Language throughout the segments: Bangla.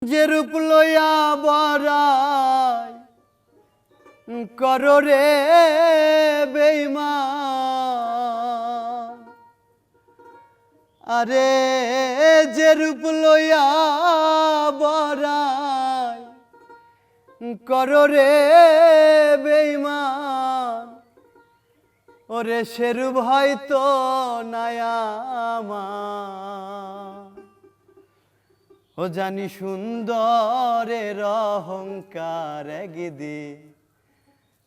যে রূপ লইয়া বড়াই করো রে বেঈমান, আরে যে রূপ লইয়া বড়াই করো রে বেঈমান, ওরে সে রূপ হয়তো নাই আমার। ও জানি সুন্দরের অহংকার একদিন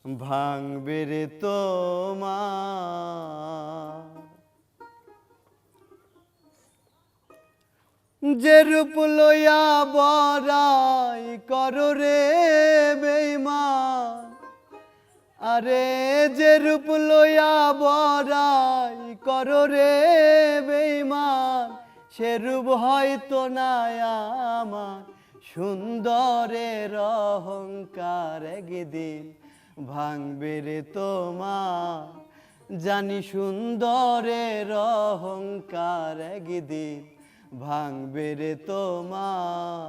ভাঙবে রে তোমার। যে রূপ লইয়া বড়াই করো রে বেঈমান, আরে যে রূপ লইয়া বড়াই করো রে বেঈমান, সে রূপ হয়তো নাই আমার। সুন্দরের অহংকার একদিন ভাঙবে রে তোমার। জানি সুন্দরের অহংকার একদিন ভাঙবে রে তোমার।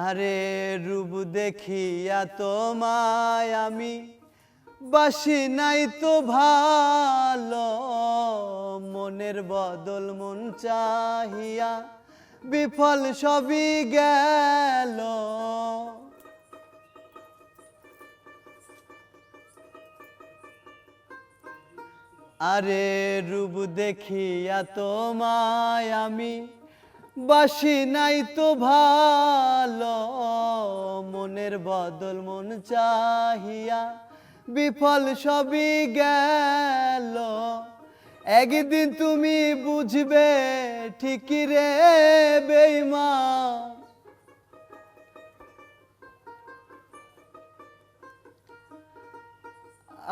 আরে রূপ দেখিয়া তোমায় আমি বাসি নাই তো ভালো, মনের বদল মন চাহিয়া বিফল সবই গেল। আরে রূপ দেখিয়া তোমায় আমি বাসি নাই তো ভালো, মনের বদল মন চাহিয়া বিফল সবই গেল। একদিন তুমি বুঝবে ঠিকই রে বেঈমান,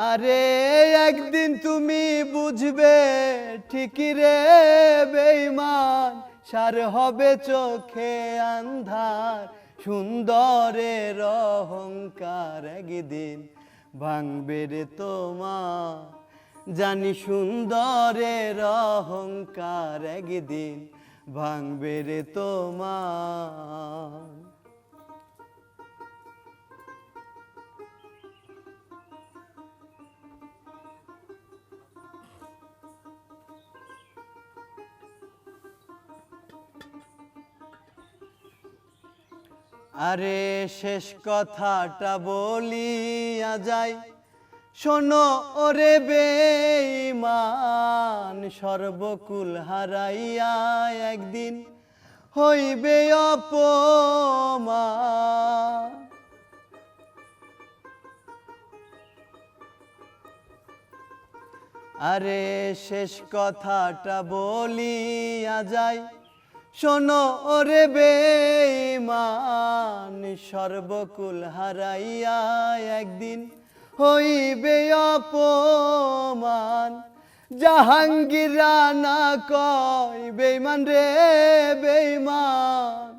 আরে একদিন তুমি বুঝবে ঠিকই রে বেঈমান, সার হবে চোখে আন্ধার। সুন্দরের অহংকার একদিন ভাঙবে রে তোমার। জানি সুন্দরের অহংকার একদিন ভাঙবে রে তোমার। আরে শেষ কথাটা বলিয়া যাই, শোনো ওরে বেঈমান, সর্বকুল হারাইয়া একদিন হইবে অপমান। আরে শেষ কথাটা বলিয়া যাই, শোনো ওরে বেঈমান, সর্বকুল হারাইয়া একদিন হইবে অপমান। জাহাঙ্গীর রানা কয় বেঈমান রে বেঈমান,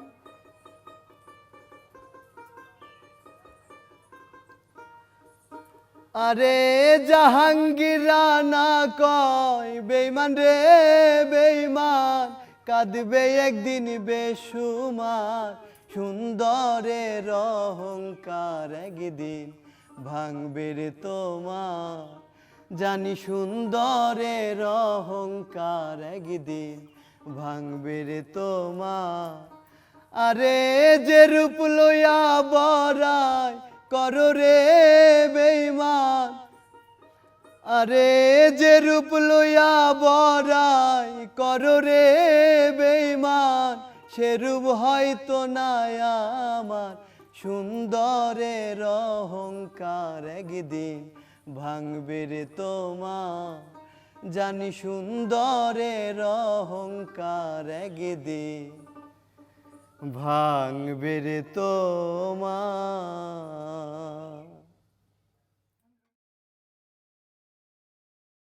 আরে জাহাঙ্গীর রানা কয় বেঈমান রে বেঈমান, কাঁদবে একদিন বেসুমার। সুন্দরের অহংকার একদিন ভাঙবে রে তোমার। জানি সুন্দরের অহংকার একদিন ভাঙবে রে তোমার। আরে যে রূপ লইয়া বড়াই করো রে বেঈমান, আরে যে রূপ লইয়া বড়াই করো রে বেঈমান, সে রূপ হয়তো নাই আমার। সুন্দরের অহংকার একদিন ভাঙবে রে তোমার। জানি সুন্দরের অহংকার একদিন ভাঙবে রে তোমার।